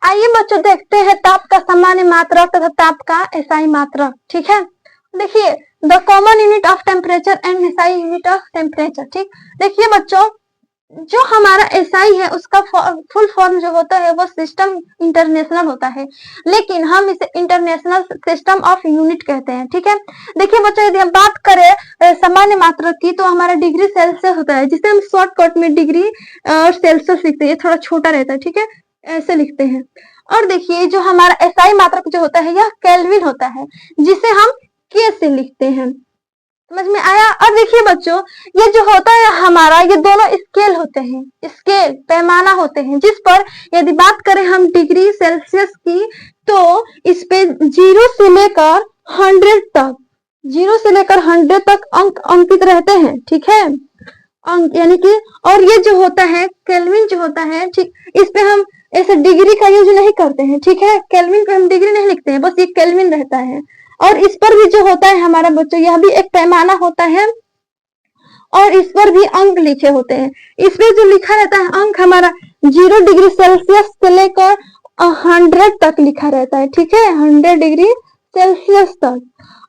आइए बच्चों देखते हैं ताप का सामान्य मात्रक तथा ताप का एसआई मात्रक। ठीक है, देखिए the common unit of temperature and SI unit of temperature. ठीक, देखिए बच्चों जो हमारा एसआई है उसका फुल फॉर्म जो होता है वो सिस्टम इंटरनेशनल होता है, लेकिन हम इसे इंटरनेशनल सिस्टम ऑफ यूनिट कहते हैं। ठीक है, देखिए बच्चों यदि हम बात करें सामान्य मात्रक की तो हमारा डिग्री सेल्सियस होता है, जिसे हम शॉर्टकट में डिग्री और सेल्सियस लिखते हैं, थोड़ा छोटा रहता है। ठीक है, ऐसे लिखते हैं। और देखिए जो हमारा एसआई मात्रक जो होता है यह केल्विन होता है, जिसे हम के से लिखते हैं। समझ में आया? और देखिए बच्चों ये जो होता है हमारा, ये दोनों स्केल होते हैं, स्केल पैमाना होते हैं, जिस पर यदि बात करें हम डिग्री सेल्सियस की तो इस पे 0 से लेकर 100 तक, 0 से लेकर 100 तक अंक अंकित रहते हैं। ठीक है, अंक यानी कि, और ये जो होता है केल्विन जो होता है, ठीक, इस पे हम ऐसे डिग्री का यूज नहीं करते हैं। ठीक है, केल्विन पे हम डिग्री नहीं लिखते हैं, बस ये केल्विन रहता है। और इस पर भी जो होता है हमारा बच्चों, यह भी एक पैमाना होता है और इस पर भी अंक लिखे होते हैं। इसमें जो लिखा रहता है अंक हमारा 0 डिग्री सेल्सियस से लेकर 100 तक लिखा रहता है। ठीक है, 100 डिग्री सेल्सियस तक।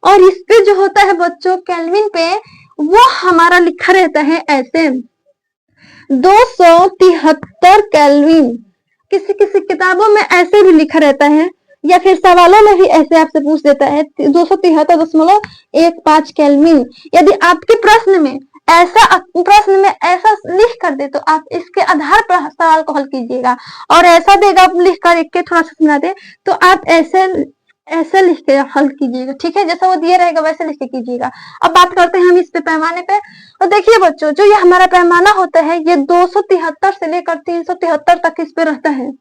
और इस पे जो होता है बच्चों केल्विन पे, वो हमारा लिखा रहता है ऐसे 273 केल्विन। किसी किसी किताबों में ऐसे भी लिखा रहता है, या फिर सवालों में भी ऐसे आपसे पूछ देता है 273.15 केल्विन। यदि आपके प्रश्न में ऐसा लिख कर दे तो आप इसके आधार पर सवाल को हल कीजिएगा, और ऐसा देगा आप लिख कर एक के थोड़ा सा सुना दे तो आप ऐसे लिख के हल कीजिएगा। ठीक है, जैसा वो दिया रहेगा वैसे लिख के कीजिएगा। अब बात करते हैं हम इस पे पैमाने पे। और देखिए बच्चों जो ये हमारा पैमाना होता है ये 273 से लेकर 373 तक इस पे रहता है।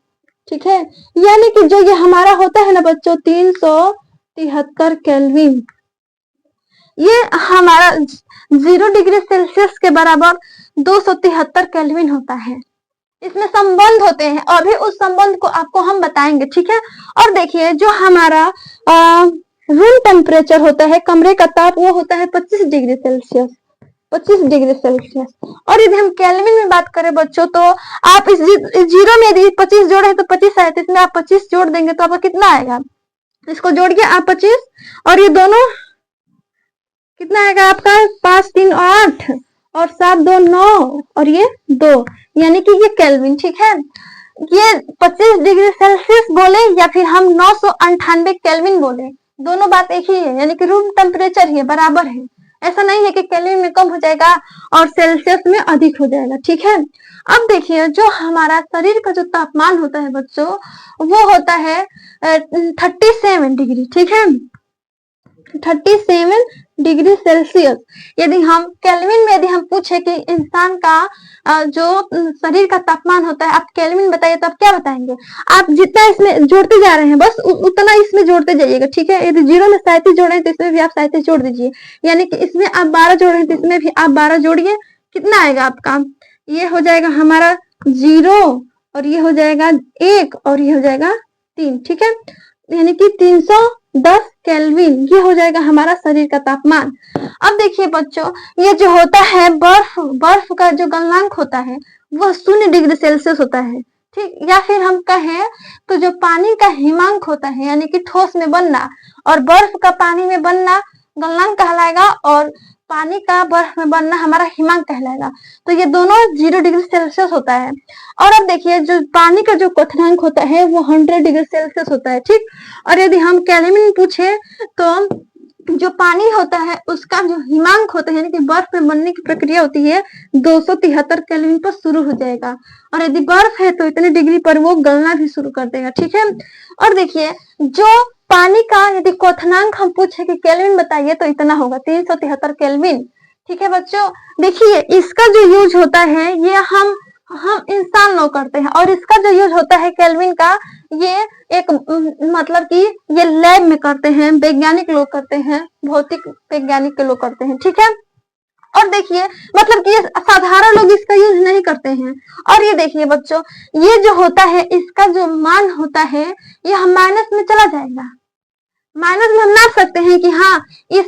ठीक है, यानी कि जो ये हमारा होता है ना बच्चों 373 केल्विन, ये हमारा 0 डिग्री सेल्सियस के बराबर 273 केल्विन होता है। इसमें संबंध होते हैं, अभी उस संबंध को आपको हम बताएंगे। ठीक है, और देखिए जो हमारा रूम टेम्परेचर होता है, कमरे का ताप, वो होता है 25 डिग्री सेल्सियस, 25 डिग्री सेल्सियस। और यदि हम केल्विन में बात करें बच्चों तो आप इस 0 में यदि 25 जोड़े तो 25 आए, तो इसमें आप 25 जोड़ देंगे तो आपका कितना आएगा, इसको जोड़िए आप 25, और ये दोनों कितना आएगा आपका 5 3 8 और 7 2 9 और ये 2, यानी कि ये केल्विन। ठीक है, ये 25 डिग्री सेल्सियस बोले या फिर हम 998 केल्विन बोले, दोनों बात एक ही है, यानी कि रूम टेम्परेचर ही बराबर है। ऐसा नहीं है कि केल्विन में कम हो जाएगा और सेल्सियस में अधिक हो जाएगा। ठीक है, अब देखिए जो हमारा शरीर का जो तापमान होता है बच्चों वो होता है 37 डिग्री। ठीक है, 37 डिग्री सेल्सियस। यदि हम केल्विन में यदि हम पूछे कि इंसान का जो शरीर का तापमान होता है आप केल्विन बताइए तो आप क्या बताएंगे? आप जितना इसमें जोड़ते जा रहे हैं बस उतना इसमें जोड़ते जाइएगा। ठीक है, यदि 0 में 37 जोड़े तो इसमें भी आप 37 जोड़ दीजिए, यानी कि इसमें आप 12 जोड़े हैं तो इसमें भी आप 12 जोड़िए। कितना आएगा आपका? ये हो जाएगा हमारा 0 और ये हो जाएगा 1 और ये हो जाएगा 3। ठीक है, यानी कि 310 केल्विन, ये हो जाएगा हमारा शरीर का तापमान। अब देखिए बच्चों ये जो होता है बर्फ का जो गलनांक होता है वह 0 डिग्री सेल्सियस होता है। ठीक, या फिर हम कहें तो जो पानी का हिमांक होता है यानी कि ठोस में बनना और बर्फ का पानी में बनना गलनांक कहलाएगा, और पानी का बर्फ में बनना हमारा हिमांक कहलाएगा। तो ये दोनों 0 डिग्री सेल्सियस होता है। और अब देखिए जो पानी का जो क्वथनांक होता है वो 100 डिग्री सेल्सियस होता है। ठीक, और यदि हम केल्विन पूछे तो जो पानी होता है उसका जो हिमांक होता है यानी कि बर्फ में बनने की प्रक्रिया होती है 273 केल्विन पर शुरू हो जाएगा, और यदि बर्फ है तो इतने डिग्री पर वो गलना भी शुरू कर देगा। ठीक है, और देखिए जो पानी का यदि क्वथनांक हम पूछे कि केल्विन बताइए तो इतना होगा 373 केल्विन। ठीक है बच्चों, देखिए इसका जो यूज होता है ये हम इंसान लोग करते हैं, और इसका जो यूज होता है केल्विन का ये एक मतलब कि ये लैब में करते हैं, वैज्ञानिक लोग करते हैं, भौतिक वैज्ञानिक के लोग करते हैं। ठीक है, और देखिए मतलब कि साधारण लोग इसका यूज नहीं करते हैं। और ये देखिए बच्चों ये जो होता है इसका जो मान होता है ये हम माइनस में चला जाएगा, माइनस में हम नाप सकते हैं कि हाँ इस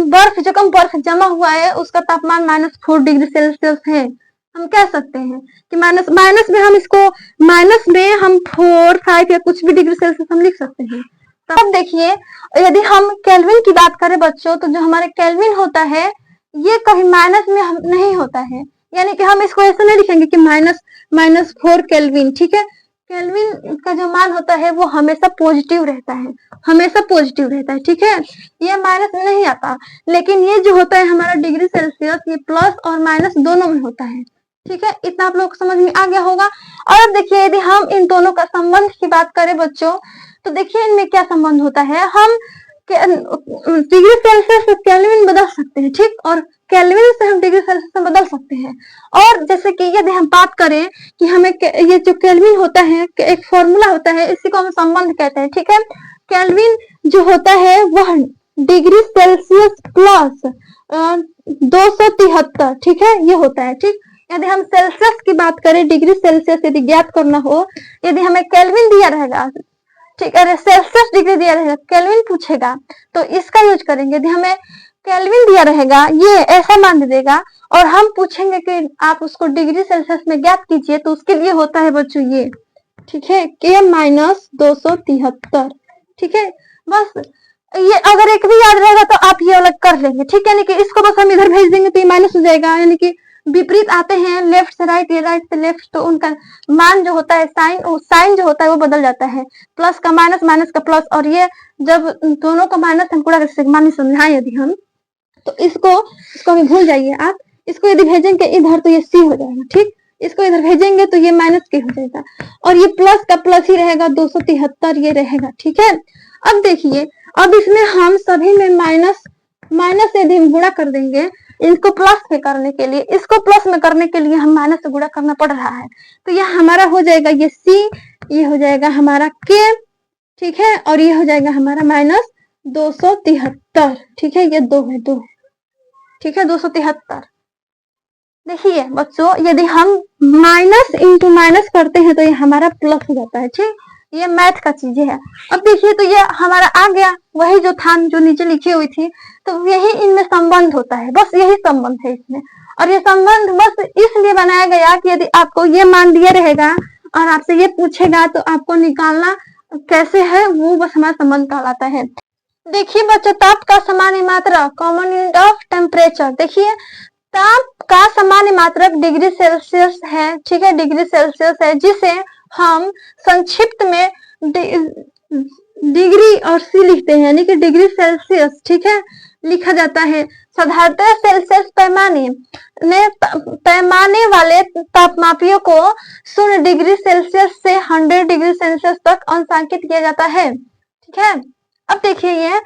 बर्फ जो कम बर्फ जमा हुआ है उसका तापमान -4 डिग्री सेल्सियस है। हम कह सकते हैं कि माइनस माइनस में हम इसको माइनस में हम 4, 5 या कुछ भी डिग्री सेल्सियस हम लिख सकते हैं। तो अब देखिए यदि हम केल्विन की बात करें बच्चों, तो जो हमारे केल्विन होता है ये कभी माइनस में हम नहीं होता है, यानी कि हम इसको ऐसे नहीं लिखेंगे कि -4 केल्विन। ठीक है, केल्विन का जो मान होता है वो हमेशा पॉजिटिव रहता है, हमेशा पॉजिटिव रहता है। ठीक है, ये माइनस में नहीं आता, लेकिन ये जो होता है हमारा डिग्री सेल्सियस, ये प्लस और माइनस दोनों में होता है। ठीक है, इतना आप लोग को समझ में आ गया होगा। और अब देखिए यदि हम इन दोनों का संबंध की बात करें बच्चों, तो देखिए इनमें क्या संबंध होता है। हम डिग्री सेल्सियस से केल्विन बदल सकते हैं, ठीक, और केल्विन से हम डिग्री सेल्सियस में बदल सकते हैं। और जैसे कि यदि हम बात करें कि हमें ये जो केल्विन होता है एक फॉर्मूला होता है, इसी को हम संबंध कहते हैं। ठीक है, केल्विन जो होता है वह डिग्री सेल्सियस प्लस 273, ठीक है, ये होता है। ठीक, यदि हम सेल्सियस की बात करें, डिग्री सेल्सियस यदि ज्ञात करना हो, यदि हमें केल्विन दिया रहेगा, ठीक है, सेल्सियस डिग्री दिया रहेगा, केल्विन पूछेगा तो इसका यूज करेंगे। यदि हमें केल्विन दिया रहेगा, ये ऐसा मान दे देगा, और हम पूछेंगे कि आप उसको डिग्री सेल्सियस में ज्ञात कीजिए, तो उसके लिए होता है बच्चों ये, ठीक है, K - 273। ठीक है, बस ये अगर एक भी याद रहेगा तो आप ये अलग कर लेंगे। ठीक है, यानी कि इसको बस हम इधर भेज देंगे तो ये माइनस हो जाएगा, यानी कि विपरीत आते हैं, लेफ्ट से राइट, ये राइट से लेफ्ट, तो उनका मान जो होता है साइन जो होता है वो बदल जाता है, प्लस का माइनस, माइनस का प्लस। और ये जब दोनों का माइनस हम पूरा सिग्मा में समझाएं यदि हम, तो इसको अभी भूल जाइए आप। इसको यदि भेजेंगे इधर तो ये सी हो जाएगा। ठीक, इसको इधर भेजेंगे तो ये माइनस के हो जाएगा, और ये प्लस का प्लस ही रहेगा, 273 ये रहेगा। ठीक है, अब देखिए, अब इसमें हम सभी में माइनस यदि हम गुणा कर देंगे, इसको प्लस में करने के लिए, इसको प्लस में करने के लिए हम माइनस से गुणा करना पड़ रहा है, तो यह हमारा हो जाएगा ये सी, ये हो जाएगा हमारा के, ठीक है, और ये हो जाएगा हमारा -273। ठीक है, ये 2 है, 2 है, ठीक है, 273। देखिए बच्चों, यदि हम माइनस इंटू माइनस करते हैं तो ये हमारा प्लस हो जाता है। ठीक, ये मैथ का चीजें है। अब देखिए तो ये हमारा आ गया, वही जो था जो नीचे लिखी हुई थी, तो यही इनमें संबंध होता है, बस यही संबंध है इसमें। और ये संबंध बस इसलिए बनाया गया कि यदि आपको ये मान दिया रहेगा और आपसे ये पूछेगा तो आपको निकालना कैसे है, वो बस हमारा संबंध कहलाता है। देखिए बच्चों, ताप का सामान्य मात्रक, कॉमन यूनिट ऑफ टेम्परेचर, देखिए ताप का सामान्य मात्रक डिग्री सेल्सियस है। ठीक है, डिग्री सेल्सियस है, जिसे हम संक्षिप्त में डिग्री और सी लिखते हैं, यानी कि डिग्री सेल्सियस, ठीक है, लिखा जाता है। साधारणतः सेल्सियस पैमाने वाले तापमापियों को 0 डिग्री सेल्सियस से 100 डिग्री सेल्सियस तक अंशांकित किया जाता है। ठीक है, अब देखिए ये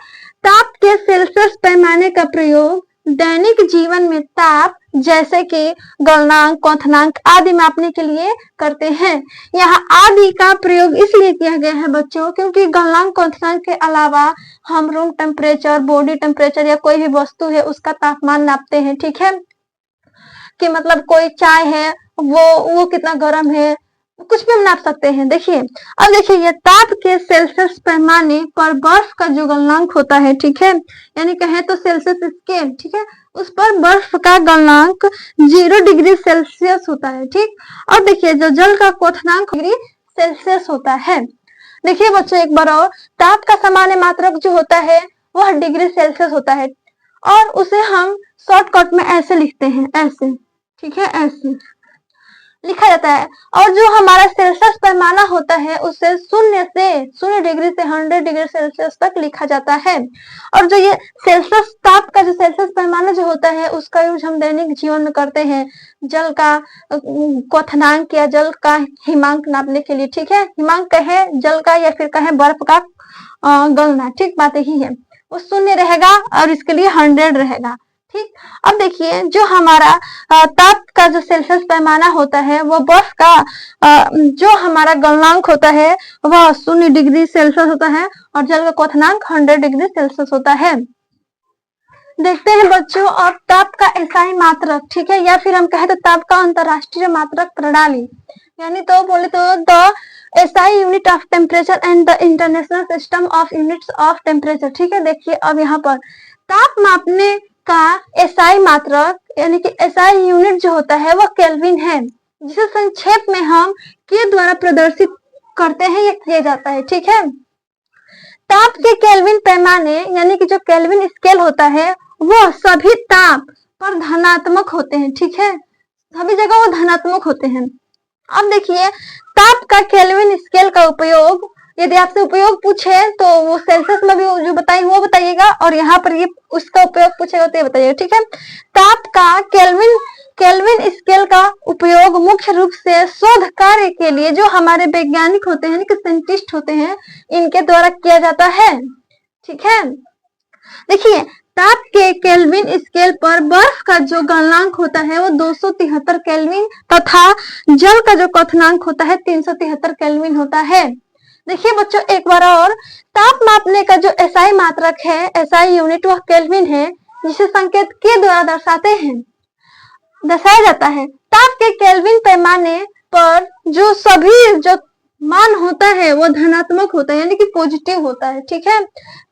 ताप के सेल्सियस पैमाने का प्रयोग दैनिक जीवन में ताप जैसे कि गलनांक, क्वथनांक आदि मापने के लिए करते हैं। यहाँ आदि का प्रयोग इसलिए किया गया है बच्चों, क्योंकि गलनांक, क्वथनांक के अलावा हम रूम टेम्परेचर, बॉडी टेम्परेचर या कोई भी वस्तु है उसका तापमान नापते हैं। ठीक है, कि मतलब कोई चाय है वो कितना गर्म है, कुछ भी हम नाप सकते हैं। देखिए, अब देखिए ये ताप के सेल्सियस पैमाने पर बर्फ का जो गलनांक होता है, ठीक है, यानी कहें तो सेल्सियस स्केल, ठीक है, उस पर बर्फ का गलनांक 0 डिग्री सेल्सियस होता है। ठीक, और देखिए जो जल का क्वथनांक डिग्री सेल्सियस होता है। देखिए बच्चों एक बार और, ताप का सामान्य मात्रक जो होता है वह डिग्री सेल्सियस होता है, और उसे हम शॉर्टकट में ऐसे लिखते हैं, ऐसे, ठीक है, ऐसे लिखा जाता है। और जो हमारा सेल्सियस पैमाना होता है उसे 0 डिग्री से 100 डिग्री सेल्सियस तक लिखा जाता है। और जो ये सेल्सियस ताप का जो सेल्सियस पैमाना जो होता है उसका यूज हम दैनिक जीवन में करते हैं, जल का क्वथनांक या जल का हिमांक नापने के लिए। ठीक है, हिमांक कहे जल का या फिर कहे बर्फ का गलना, ठीक, बात यही है, वो 0 रहेगा और इसके लिए 100 रहेगा। ठीक, अब देखिए जो हमारा ताप का जो सेल्सियस पैमाना होता है वो बर्फ का जो हमारा गलनांक होता है वह 0 डिग्री सेल्सियस होता है, और जल का क्वथनांक 100 डिग्री सेल्सियस होता है। देखते हैं बच्चों अब ताप का एसआई मात्रक, ठीक है, या फिर हम कहें तो ताप का अंतरराष्ट्रीय मात्रक प्रणाली, यानी तो बोले तो the SI unit of temperature and the international system of units of temperature. ठीक है, देखिए अब यहाँ पर ताप मापने का एसआई मात्रक यानी कि एसआई यूनिट जो होता है वो केल्विन है, जिसे संक्षेप में हम के द्वारा प्रदर्शित करते हैं, ये किया जाता है। ठीक है, ताप के केल्विन पैमाने यानी कि जो केल्विन स्केल होता है वो सभी ताप पर धनात्मक होते हैं। ठीक है, सभी जगह वो धनात्मक होते हैं। अब देखिए, ताप का केल्विन स्केल का उपयोग यदि आपसे उपयोग पूछे तो वो सेल्सियस में भी जो बताई वो बताइएगा, और यहाँ पर ये उसका उपयोग पूछेगा तो ये बताइएगा। ठीक है, ताप का केल्विन स्केल का उपयोग मुख्य रूप से शोध कार्य के लिए जो हमारे वैज्ञानिक होते हैं, साइंटिस्ट होते हैं, इनके द्वारा किया जाता है। ठीक है, देखिए, ताप के केल्विन स्केल पर बर्फ का जो गलनांक होता है वो 273 केल्विन तथा जल का जो क्वथनांक होता है 373 केल्विन होता है। देखिए बच्चों, एक बार और, ताप मापने का जो एसआई मात्रक है, एसआई यूनिट, वह केल्विन है, जिसे संकेत के द्वारा दर्शाया जाता है। ताप के केल्विन पैमाने पर जो सभी जो मान होता है वो धनात्मक होता है, यानी कि पॉजिटिव होता है। ठीक है,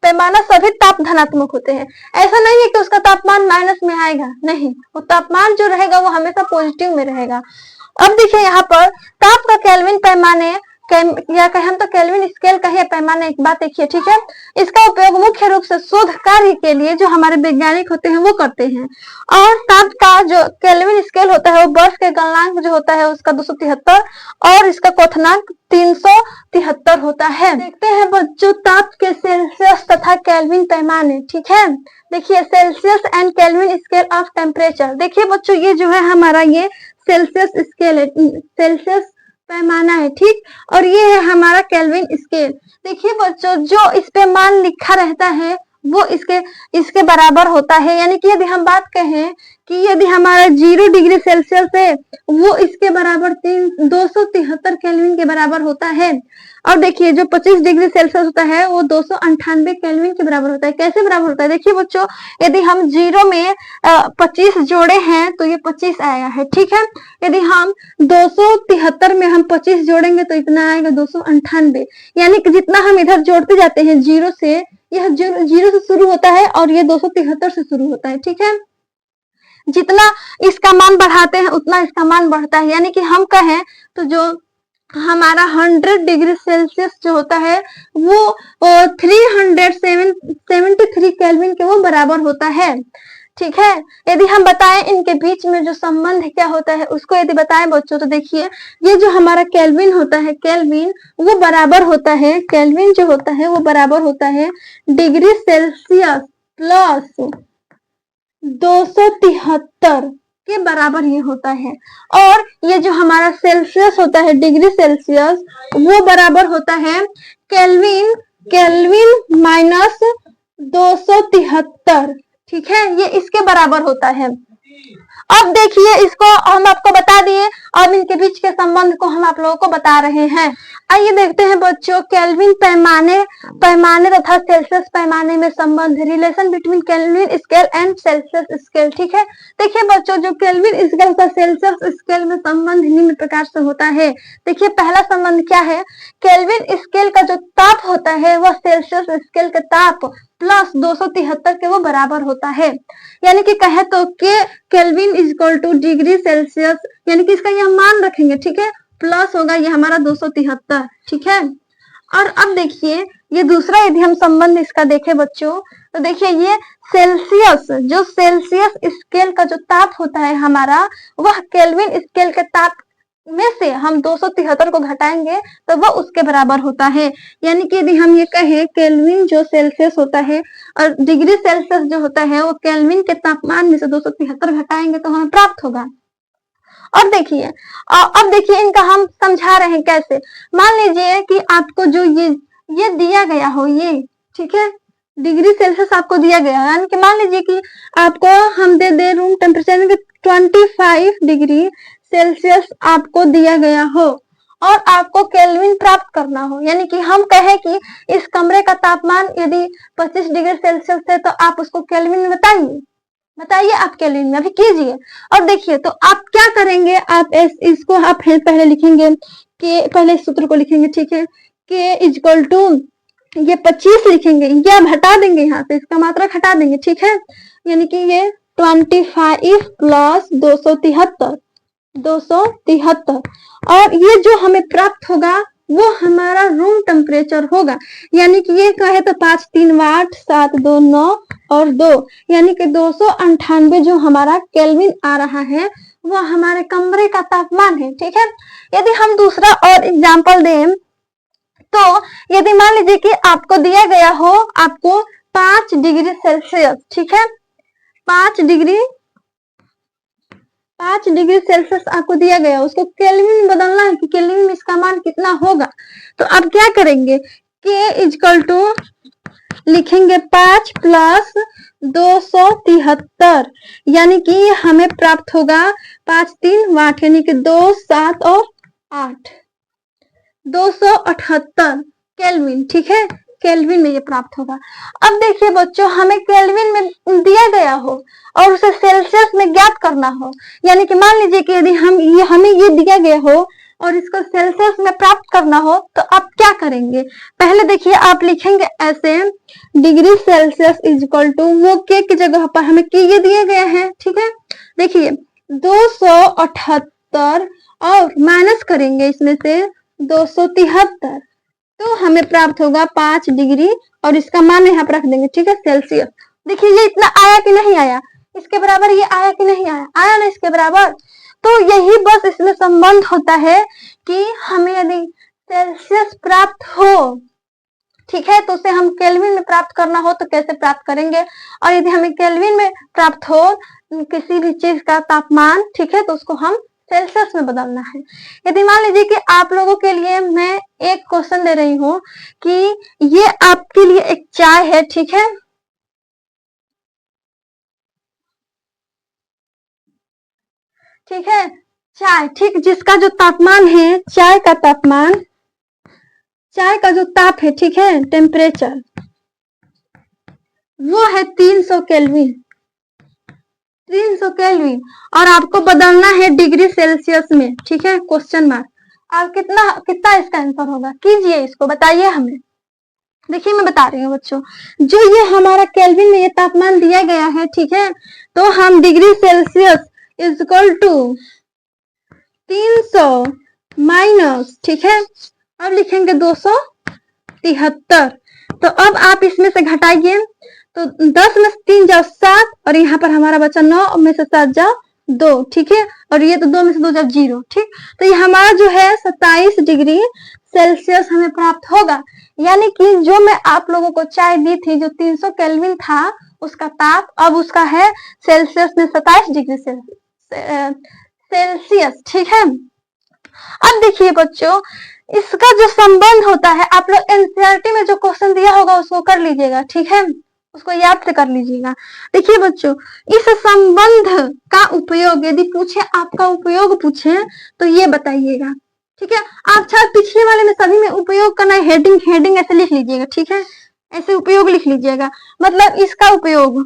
पैमाना सभी ताप धनात्मक होते हैं। ऐसा नहीं है कि उसका तापमान माइनस में आएगा, नहीं, वो तापमान जो रहेगा वो हमेशा पॉजिटिव में रहेगा। अब देखिए, यहाँ पर ताप का केल्विन पैमाने या कहें हम तो केल्विन स्केल का ही पैमाना, एक बात देखिए। ठीक है, इसका उपयोग मुख्य रूप से शोध कार्य के लिए जो हमारे वैज्ञानिक होते हैं वो करते हैं। और ताप का जो केल्विन स्केल होता है वो बर्फ के गलनांक जो होता है उसका 273 और इसका क्वथनांक 373 होता है। देखते हैं बच्चों ताप के सेल्सियस तथा केल्विन पैमाने। ठीक है, देखिए, Celsius and kelvin scale of temperature. देखिए बच्चों, ये जो है हमारा ये सेल्सियस स्केल है, सेल्सियस पैमाना है। ठीक, और ये है हमारा केल्विन स्केल। देखिए बच्चों, जो इस पे मान लिखा रहता है वो इसके बराबर होता है, यानी कि यदि हम बात कहें कि यदि हमारा 0 डिग्री सेल्सियस है वो इसके बराबर 273 केल्विन के बराबर होता है। और देखिए, जो 25 डिग्री सेल्सियस होता है वो 298 केल्विन के बराबर होता है। कैसे बराबर होता है? देखिए बच्चों, यदि हम 0 में 25 जोड़े हैं तो ये 25 आया है। ठीक है, यदि हम 273 में हम 25 जोड़ेंगे तो इतना आएगा 298, यानी कि जितना हम इधर जोड़ते जाते हैं 0 से, यह 0 से शुरू होता है और ये 273 से शुरू होता है। ठीक है, जितना इसका मान बढ़ाते हैं उतना इसका मान बढ़ता है, यानी कि हम कहें तो जो हमारा 100 डिग्री सेल्सियस जो होता है वो 373 केल्विन के वो बराबर होता है। ठीक है, यदि हम बताएं इनके बीच में जो संबंध क्या होता है उसको यदि बताएं बच्चों, तो देखिए, ये जो हमारा केल्विन होता है, केल्विन वो बराबर होता है, केल्विन जो होता है वो बराबर होता है डिग्री सेल्सियस प्लस 273 के बराबर ये होता है। और ये जो हमारा सेल्सियस होता है, डिग्री सेल्सियस, वो बराबर होता है केल्विन माइनस 273। ठीक है, ये इसके बराबर होता है। अब देखिए, इसको हम आपको बता दिए, अब इनके बीच के संबंध को हम आप लोगों को बता रहे हैं। आइए देखते हैं बच्चों, केल्विन पैमाने तथा सेल्सियस पैमाने में संबंध, relation between kelvin scale and Celsius scale. ठीक है, देखिए बच्चों, जो केल्विन स्केल का सेल्सियस स्केल में संबंध निम्न प्रकार से होता है। देखिए, पहला संबंध क्या है? केल्विन स्केल का जो ताप होता है वह सेल्सियस स्केल के ताप प्लस 273 के वो बराबर होता है, यानी कि कहे तो kelvin is equal two degree Celsius, यानी कि इसका यह मान रखेंगे। ठीक है, प्लस होगा ये हमारा 273। ठीक है, और अब देखिए, ये दूसरा यदि हम संबंध इसका देखें बच्चों, तो देखिए, ये सेल्सियस, जो सेल्सियस स्केल का जो ताप होता है हमारा, वह केल्विन स्केल के ताप में से हम 273 को घटाएंगे तो वह उसके बराबर होता है। यानी कि यदि हम ये कहें केल्विन जो सेल्सियस होता है और डिग्री सेल्सियस जो होता है वो केल्विन के तापमान में से 273 घटाएंगे तो हमें प्राप्त होगा। और देखिए, अब देखिए, इनका हम समझा रहे हैं कैसे। मान लीजिए कि आपको जो ये दिया गया हो, ये, ठीक है, डिग्री सेल्सियस आपको दिया गया है, यानी कि मान लीजिए कि आपको हम दे रूम टेम्परेचर 25 डिग्री सेल्सियस आपको दिया गया हो और आपको केल्विन प्राप्त करना हो, यानी कि हम कहें कि इस कमरे का तापमान यदि 25 डिग्री सेल्सियस है तो आप उसको केल्विन में बताइए आप केल्विन में अभी कीजिए। और देखिए, तो आप क्या करेंगे, आप इसको आप पहले लिखेंगे कि पहले इस सूत्र को लिखेंगे। ठीक है, के इक्वल टू ये 25 लिखेंगे, ये आप हटा देंगे, यहाँ से इसका मात्रक हटा देंगे। ठीक है, यानी कि ये 25 प्लस 273 और ये जो हमें प्राप्त होगा वो हमारा रूम टेम्परेचर होगा। यानी कि ये कहे तो 5 3 वाट 7 2 9 और 2 यानी कि 298 जो हमारा केल्विन आ रहा है वो हमारे कमरे का तापमान है। ठीक है, यदि हम दूसरा और एग्जाम्पल दें तो यदि मान लीजिए कि आपको दिया गया हो आपको 5 डिग्री सेल्सियस, ठीक है, 5 डिग्री सेल्सियस आपको दिया गया, उसको केल्विन में बदलना है कि केल्विन में इसका मान कितना होगा। तो आप क्या करेंगे, K इजकल टू लिखेंगे 5 प्लस 273 यानी कि हमें प्राप्त होगा 5 3 वाट यानी कि 2 7 और 8 278 केल्विन। ठीक है, केल्विन में ये प्राप्त होगा। अब देखिए बच्चों, हमें केल्विन में दिया गया हो और उसे सेल्सियस में ज्ञात करना हो, यानी कि मान लीजिए कि यदि हमें ये दिया गया हो और इसको सेल्सियस में प्राप्त करना हो तो आप क्या करेंगे। पहले देखिए आप लिखेंगे ऐसे डिग्री सेल्सियस इक्वल टू वो के की जगह पर हमें के ये दिए गए हैं। ठीक है, देखिए 278 और माइनस करेंगे इसमें से 273 तो हमें प्राप्त होगा 5 डिग्री और इसका मान यहाँ पर रख देंगे। ठीक है, सेल्सियस। देखिए ये इतना आया कि नहीं आया, इसके बराबर ये आया कि नहीं आया, आया ना इसके बराबर। तो यही बस इसमें संबंध होता है कि हमें यदि सेल्सियस प्राप्त हो, ठीक है, तो उसे हम केल्विन में प्राप्त करना हो तो कैसे प्राप्त करेंगे, और यदि हमें केल्विन में प्राप्त हो किसी भी चीज का तापमान, ठीक है, तो उसको हम सेल्सियस में बदलना है। यदि मान लीजिए कि आप लोगों के लिए मैं एक क्वेश्चन दे रही हूँ कि ये आपके लिए एक चाय है, ठीक है, ठीक है, चाय, ठीक, जिसका जो तापमान है, चाय का तापमान, चाय का जो ताप है, ठीक है, टेम्परेचर, वो है 300 केल्विन, 300 केल्विन, और आपको बदलना है डिग्री सेल्सियस में। ठीक है, क्वेश्चन मार्क। आप कितना इसका आंसर होगा, कीजिए इसको, बताइए हमें। देखिए मैं बता रही हूँ बच्चों, जो ये हमारा केल्विन में ये तापमान दिया गया है, ठीक है, तो हम degree Celsius is equal to 300 minus, ठीक है, अब लिखेंगे 273। तो अब आप इसमें से घटाइए, तो 10 में से 3 जाओ 7 और यहाँ पर हमारा बचा 9 में से 7 जाओ 2, ठीक है, और ये तो 2 में से 2 जाओ 0। ठीक, तो ये हमारा जो है 27 डिग्री सेल्सियस हमें प्राप्त होगा। यानी कि जो मैं आप लोगों को चाय दी थी जो 300 केल्विन था उसका ताप, अब उसका है सेल्सियस में 27 डिग्री सेल्सियस। ठीक है, अब देखिए बच्चों, इसका जो संबंध होता है, आप लोग एनसीईआरटी में जो क्वेश्चन दिया होगा उसको कर लीजिएगा। ठीक है, उसको याद से कर लीजिएगा। देखिए बच्चों, इस संबंध का उपयोग यदि पूछे, आपका उपयोग पूछे तो ये बताइएगा। ठीक है, आप शायद पिछले वाले में सभी में उपयोग करना है, हेडिंग ऐसे लिख लीजिएगा। ठीक है, ऐसे उपयोग लिख लीजिएगा, मतलब इसका उपयोग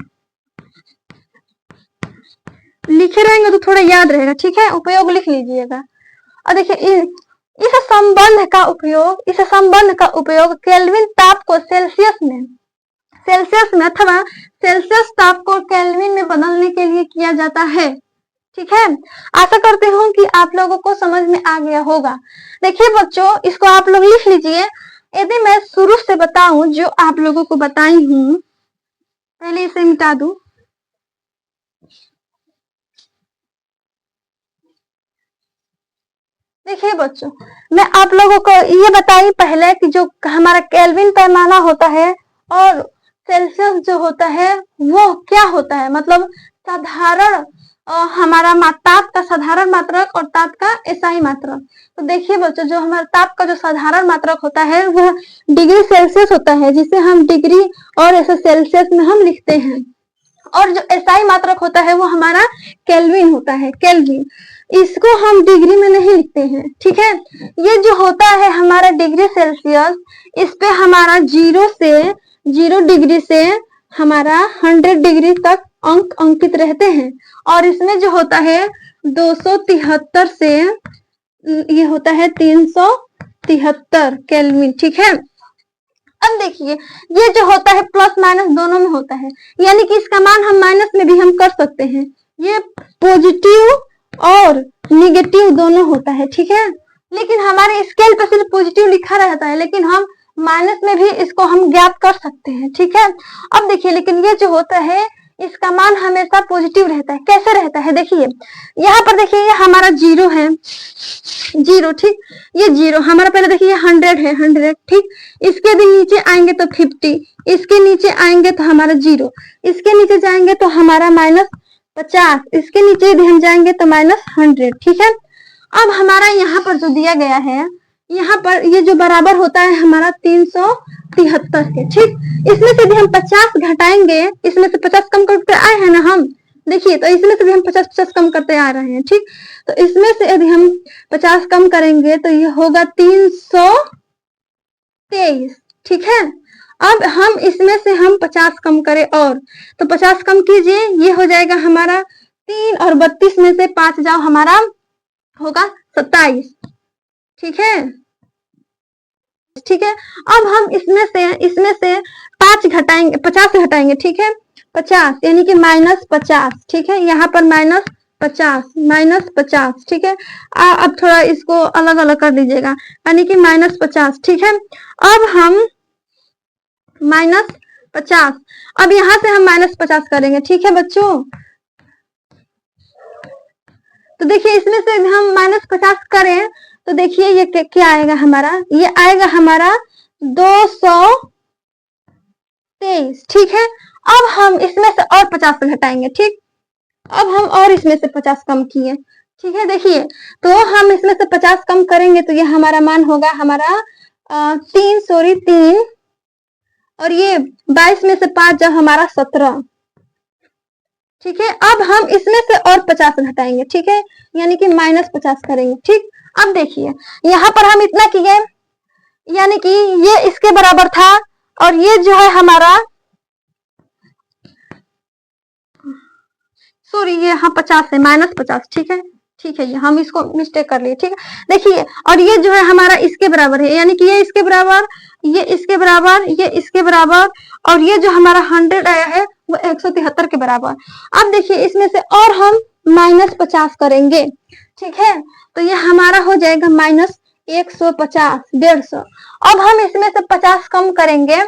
लिखे रहेंगे तो थोड़ा याद रहेगा। ठीक है, उपयोग लिख लीजिएगा। और देखिए इस संबंध का उपयोग केल्विन ताप को सेल्सियस में अथवा सेल्सियस ताप को केल्विन में बदलने के लिए किया जाता है। ठीक है, आशा करती हूँ कि आप लोगों को समझ में आ गया होगा। देखिए बच्चों, इसको आप लोग लिख लीजिए। यदि मैं शुरू से बताऊं जो आप लोगों को बताई हूँ, पहले इसे मिटा दूं। देखिए बच्चों, मैं आप लोगों को ये बताई पहले कि जो हमारा केल्विन पैमाना होता है और सेल्सियस जो होता है वो क्या होता है, मतलब साधारण हमारा ताप का साधारण मात्रक और ताप का एसआई मात्रक। तो देखिए बच्चों, जो हमारा ताप का जो साधारण मात्रक होता है वह डिग्री सेल्सियस होता है, जिसे हम डिग्री और ऐसे सेल्सियस में हम लिखते हैं, और जो एसआई मात्रक होता है वो हमारा केल्विन होता है, केल्विन। इसको हम डिग्री में नहीं लिखते हैं। ठीक है, ये जो होता है हमारा डिग्री सेल्सियस, इस पे हमारा 0 डिग्री से हमारा 100 डिग्री तक अंक अंकित रहते हैं, और इसमें जो होता है 273 से ये होता है 373 केल्विन। ठीक है, अब देखिए ये जो होता है प्लस माइनस दोनों में होता है, यानी कि इसका मान हम माइनस में भी हम कर सकते हैं। ये पॉजिटिव और निगेटिव दोनों होता है, ठीक है। लेकिन हमारे स्केल पे सिर्फ पॉजिटिव लिखा रहता है, लेकिन हम माइनस में भी इसको हम ज्ञात कर सकते हैं, ठीक है। अब देखिए लेकिन ये जो होता है इसका मान हमेशा पॉजिटिव रहता है। कैसे रहता है देखिए, यहाँ पर देखिए ये हमारा जीरो है, जीरो, ठीक। ये जीरो हमारा पहले देखिए 100 है, 100, ठीक। इसके भी नीचे आएंगे तो 50, इसके नीचे आएंगे तो हमारा जीरो, इसके नीचे जाएंगे तो हमारा -50, इसके नीचे भी हम जाएंगे तो -100, ठीक है। अब हमारा यहाँ पर जो दिया गया है, यहाँ पर ये जो बराबर होता है हमारा 373 के, ठीक। इसमें से भी हम 50 घटाएंगे, इसमें से 50 कम करते आए हैं ना हम, देखिए तो इसमें से भी हम 50 कम करते आ रहे हैं, ठीक। तो इसमें से यदि हम 50 कम करेंगे तो ये होगा 323, ठीक है। अब हम इसमें से हम 50 कम करें और तो 50 कम कीजिए, ये हो जाएगा हमारा 3 और 32 में से 5 जाओ, हमारा होगा 27, ठीक है, ठीक है। अब हम इसमें से 5 घटाएंगे, 50 घटाएंगे, ठीक है, 50 यानी कि -50, ठीक है। यहाँ पर -50, ठीक है। अब थोड़ा इसको अलग अलग कर दीजिएगा, यानी कि -50, ठीक है। अब हम -50, अब यहाँ से हम -50 करेंगे, ठीक है बच्चों। तो देखिए इसमें से हम -50 करें तो देखिए ये क्या आएगा हमारा, ये आएगा हमारा 223, ठीक है। अब हम इसमें से और 50 घटाएंगे, ठीक। अब हम और इसमें से 50 कम किए, ठीक है। देखिए तो हम इसमें से 50 कम करेंगे तो ये हमारा मान होगा हमारा 3 और ये 22 में से 5 जब हमारा 17, ठीक है। अब हम इसमें से और 50 घटाएंगे, ठीक है, यानी कि -50 करेंगे, ठीक। अब देखिए यहाँ पर हम इतना किए, यानी कि ये इसके बराबर था और ये जो है हमारा, सॉरी ये यहाँ 50 है, -50, ठीक है, ठीक है, ये हम इसको मिस्टेक कर लिए, ठीक है। देखिए और ये जो है हमारा इसके बराबर है, यानी कि ये इसके बराबर, ये इसके बराबर, ये इसके बराबर, और ये जो हमारा 100 आया है वो 173 के बराबर। अब देखिए इसमें से और हम -50 करेंगे, ठीक है, तो ये हमारा हो जाएगा -150, 150। अब हम इसमें से 50 कम करेंगे,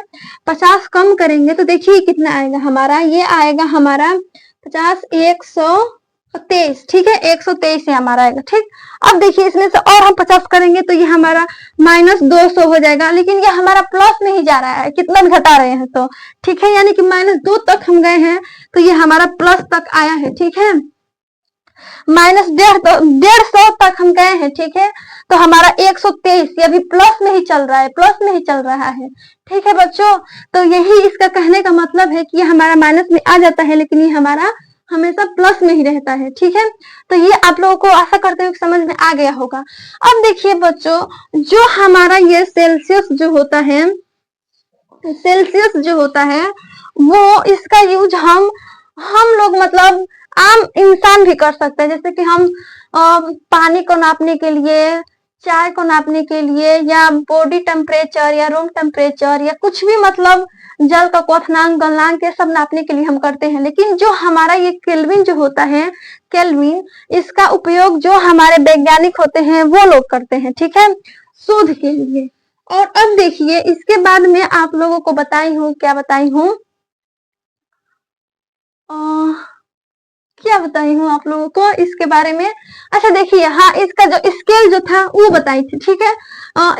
50 कम करेंगे तो देखिए कितना आएगा हमारा, ये आएगा हमारा 50, 123, ठीक है, 123 है हमारा आएगा, ठीक। अब देखिए इसमें से और हम 50 करेंगे तो ये हमारा -200 हो जाएगा, लेकिन ये हमारा प्लस में ही जा रहा है, कितना भी घटा रहे हैं तो, ठीक है, यानी कि -2 तक हम गए हैं तो ये हमारा प्लस तक आया है, ठीक है। -150 तक हम गए हैं, ठीक है, तो हमारा 123 ये अभी प्लस में ही चल रहा है, प्लस में ही चल रहा है, ठीक है बच्चों। तो यही इसका कहने का मतलब है कि ये हमारा माइनस में आ जाता है, लेकिन ये हमारा हमेशा प्लस में ही रहता है, ठीक है। तो ये आप लोगों को आशा करते हुए समझ में आ गया होगा। अब देखिए बच्चों, जो हमारा ये सेल्सियस जो होता है, सेल्सियस जो होता है वो इसका यूज हम लोग मतलब आम इंसान भी कर सकते हैं, जैसे कि हम पानी को नापने के लिए, चाय को नापने के लिए, या बॉडी टेम्परेचर या रूम टेम्परेचर या कुछ भी मतलब जल का क्वथनांक, गलनांक ये सब नापने के लिए हम करते हैं। लेकिन जो हमारा ये केल्विन जो होता है, केल्विन, इसका उपयोग जो हमारे वैज्ञानिक होते हैं वो लोग करते हैं, ठीक है, शोध के लिए। और अब देखिए इसके बाद में आप लोगों को बताई हूँ, क्या बताई हूँ, क्या बताई हूँ आप लोगों को इसके बारे में। अच्छा देखिए, हाँ, इसका जो स्केल जो था वो बताई थी, ठीक है,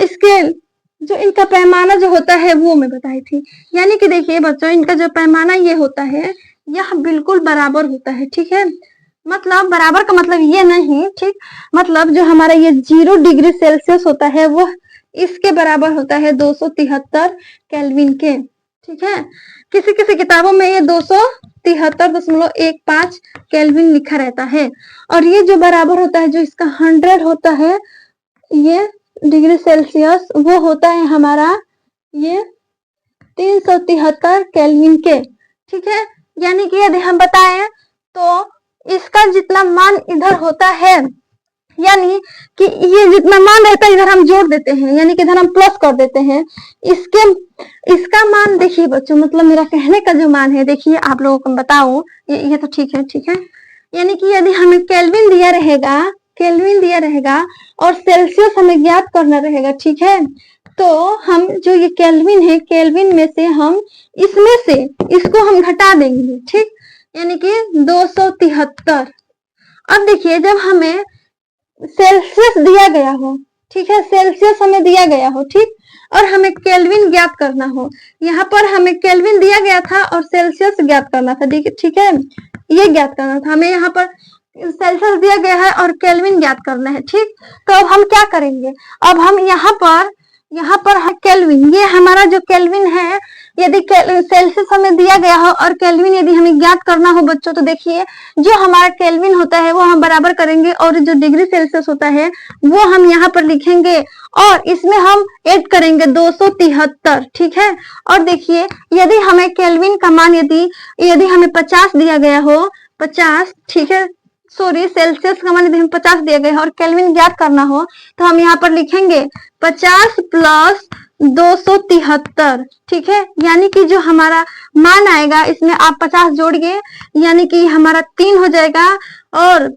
स्केल जो इनका पैमाना जो होता है वो मैं बताई थी। यानी कि देखिए बच्चों, इनका जो पैमाना ये होता है यह बिल्कुल बराबर होता है, ठीक है। मतलब बराबर का मतलब ये नहीं, ठीक, मतलब जो हमारा ये 0 डिग्री सेल्सियस होता है वो इसके बराबर होता है 273 केल्विन के, ठीक है। किसी किसी किताबों में ये 273.15 केल्विन लिखा रहता है। और ये जो बराबर होता है, जो इसका 100 होता है ये डिग्री सेल्सियस, वो होता है हमारा ये 373 केल्विन के, ठीक है। यानी कि यदि हम बताएं तो इसका जितना मान इधर होता है, यानी कि ये जितना मान रहता है इधर हम जोड़ देते हैं, यानी कि इधर हम प्लस कर देते हैं। इसका मान देखिए बच्चों, मतलब मेरा कहने का जो मान है, देखिए आप लोगों को बताओ, ये तो ठीक है, ठीक है। यानी कि यदि हमें केल्विन दिया रहेगा और सेल्सियस हमें ज्ञात करना रहेगा, ठीक है। तो हम जो ये केल्विन है, केल्विन में से हम इसमें से इसको हम घटा देंगे, ठीक, यानी कि 273। अब देखिए जब हमें सेल्सियस दिया गया हो, ठीक है, सेल्सियस हमें दिया गया हो, ठीक, और हमें केल्विन ज्ञात करना हो, यहाँ पर हमें केल्विन दिया गया था और सेल्सियस ज्ञात करना था, ठीक है, ये ज्ञात करना था हमें। यहाँ पर सेल्सियस दिया गया है और केल्विन ज्ञात करना है, ठीक। तो अब हम क्या करेंगे, अब हम यहाँ पर केल्विन, ये हमारा जो केल्विन है, यदि सेल्सियस हमें दिया गया हो और केल्विन यदि हमें ज्ञात करना हो बच्चों, तो देखिए जो हमारा केल्विन होता है वो हम बराबर करेंगे और जो डिग्री सेल्सियस होता है वो हम यहाँ पर लिखेंगे और इसमें हम ऐड करेंगे 273, ठीक है। और देखिए यदि हमें केल्विन का मान यदि हमें 50 दिया गया हो, 50, ठीक है, सॉरी, सेल्सियस का मान यदि हमें 50 दिया गया है और केल्विन ज्ञात करना हो, तो हम यहाँ पर लिखेंगे 50 प्लस 273, ठीक है। यानी कि जो हमारा मान आएगा इसमें आप 50 जोड़िए, यानी कि हमारा 3 हो जाएगा और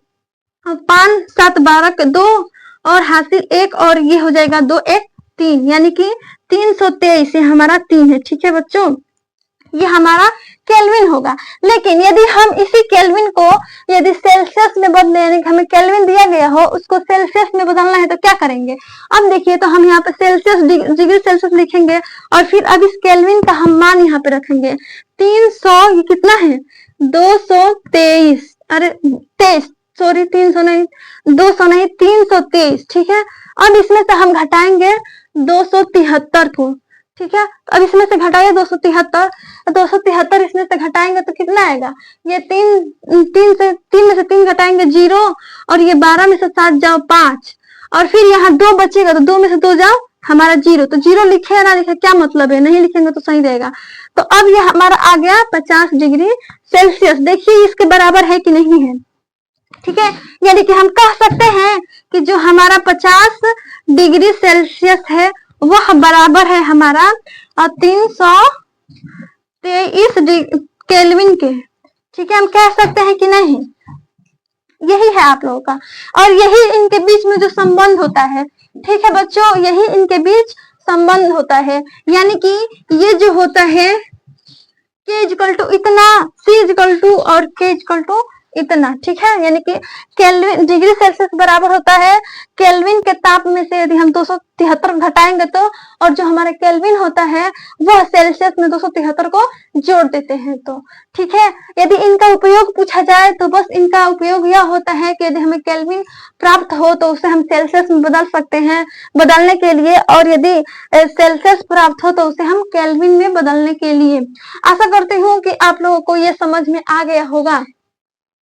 5 7 12 2 और हासिल 1 और ये हो जाएगा 2 1 3, यानी कि 323 ये हमारा 3 है, ठीक है बच्चों, ये हमारा केल्विन होगा। लेकिन यदि हम इसी केल्विन को यदि सेल्सियस में बदले, यानी कि हमें केल्विन दिया गया हो उसको सेल्सियस में बदलना है, तो क्या करेंगे। अब देखिए तो हम यहाँ पे सेल्सियस डिग्री सेल्सियस लिखेंगे और फिर अब इस केल्विन का हम मान यहाँ पे रखेंगे 300, ये कितना है 223, अरे 23, सॉरी 300 नहीं, 200 नहीं, 323, ठीक है। अब इसमें से हम घटाएंगे 273 को, ठीक है। अब इसमें से घटाइए 273 इसमें से घटाएंगे तो कितना आएगा, ये 3 में से 3 घटाएंगे 0 और ये 12 में से 7 जाओ 5 और फिर यहाँ 2 बचेगा तो 2 में से 2 जाओ हमारा 0, तो 0 लिखे या ना लिखे क्या मतलब है, नहीं लिखेंगे तो सही रहेगा। तो अब ये हमारा आ गया 50 डिग्री सेल्सियस। देखिए इसके बराबर है कि नहीं है, ठीक है। यानी कि हम कह सकते हैं कि जो हमारा 50 डिग्री सेल्सियस है वह बराबर है हमारा 323 केल्विन के, ठीक है, हम कह सकते हैं कि नहीं। यही है आप लोगों का, और यही इनके बीच में जो संबंध होता है, ठीक है बच्चों, यही इनके बीच संबंध होता है। यानी कि ये जो होता है K = इतना, C = और K = इतना, ठीक है। यानी कि केल्विन डिग्री सेल्सियस बराबर होता है केल्विन के ताप में से यदि हम 273 घटाएंगे तो, और जो हमारा केल्विन होता है वह सेल्सियस में 273 को जोड़ देते हैं, तो ठीक है। यदि इनका उपयोग पूछा जाए तो बस इनका उपयोग यह होता है कि यदि हमें केल्विन प्राप्त हो तो उसे हम सेल्सियस में बदल सकते हैं बदलने के लिए, और यदि सेल्सियस प्राप्त हो तो उसे हम केल्विन में बदलने के लिए। आशा करती हूँ कि आप लोगों को ये समझ में आ गया होगा,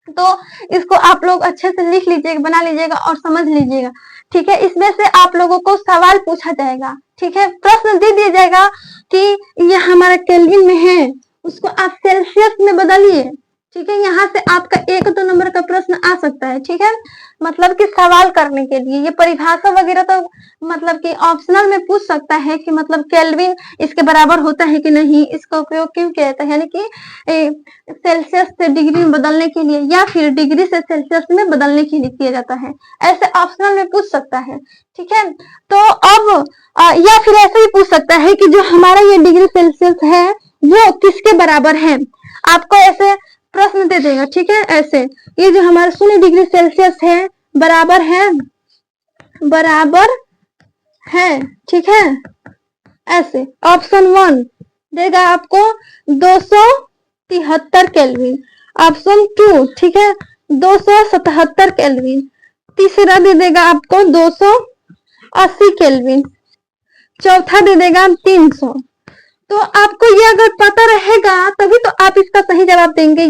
तो इसको आप लोग अच्छे से लिख लीजिएगा, बना लीजिएगा और समझ लीजिएगा, ठीक है। इसमें से आप लोगों को सवाल पूछा जाएगा, ठीक है, प्रश्न दे दिया जाएगा कि ये हमारा केल्विन में है, उसको आप सेल्सियस में बदलिए, ठीक है। यहाँ से आपका 1-2 नंबर का प्रश्न आ सकता है, ठीक है, मतलब कि सवाल करने के लिए। ये परिभाषा वगैरह तो मतलब कि ऑप्शनल में पूछ सकता है कि मतलब केल्विन इसके बराबर होता है कि नहीं, इसका उपयोग क्यों किया जाता है, यानी कि सेल्सियस से डिग्री में बदलने के लिए या फिर डिग्री से सेल्सियस में बदलने के लिए किया जाता है, ऐसे ऑप्शनल में पूछ सकता है, ठीक है। तो अब या फिर ऐसे ही पूछ सकता है कि जो हमारा ये डिग्री सेल्सियस है वो किसके बराबर है, आपको ऐसे प्रश्न दे देगा, ठीक है। ऐसे ये जो हमारा 0 डिग्री सेल्सियस है बराबर है, ठीक है। ऐसे ऑप्शन 1 देगा आपको 273 केल्विन, ऑप्शन 2, ठीक है, 277 केल्विन, तीसरा दे देगा आपको 280 केल्विन, चौथा दे देगा 300। तो आपको ये अगर पता रहेगा तभी तो आप इसका सही जवाब देंगे,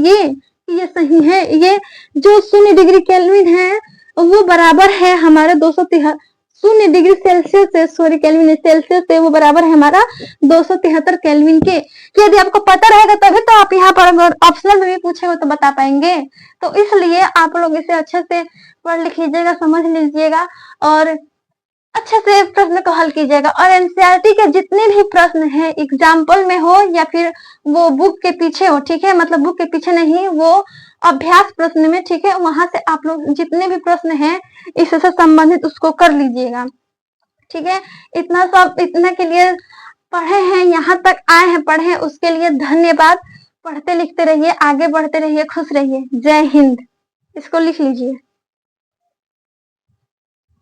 ये सही है। ये जो 0 डिग्री केल्विन है वो बराबर है हमारे 0 डिग्री सेल्सियस है, सॉरी केल्विन सेल्सियस है, वो बराबर है हमारा 273 केल्विन के। यदि आपको पता रहेगा तभी तो आप यहाँ पर अगर ऑप्शनल में भी पूछेगा तो बता पाएंगे। तो इसलिए आप लोग इसे अच्छे से पढ़ लिख लीजिएगा, समझ लीजिएगा और अच्छे से प्रश्न को हल कीजिएगा। और एनसीईआरटी के जितने भी प्रश्न हैं एग्जाम्पल में हो या फिर वो बुक के पीछे हो, ठीक है, मतलब बुक के पीछे नहीं, वो अभ्यास प्रश्न में, ठीक है, वहां से आप लोग जितने भी प्रश्न हैं इससे संबंधित उसको कर लीजिएगा, ठीक है। इतना के लिए पढ़े हैं, यहाँ तक आए हैं, पढ़े, उसके लिए धन्यवाद। पढ़ते लिखते रहिए, आगे बढ़ते रहिए, खुश रहिए। जय हिंद। इसको लिख लीजिए।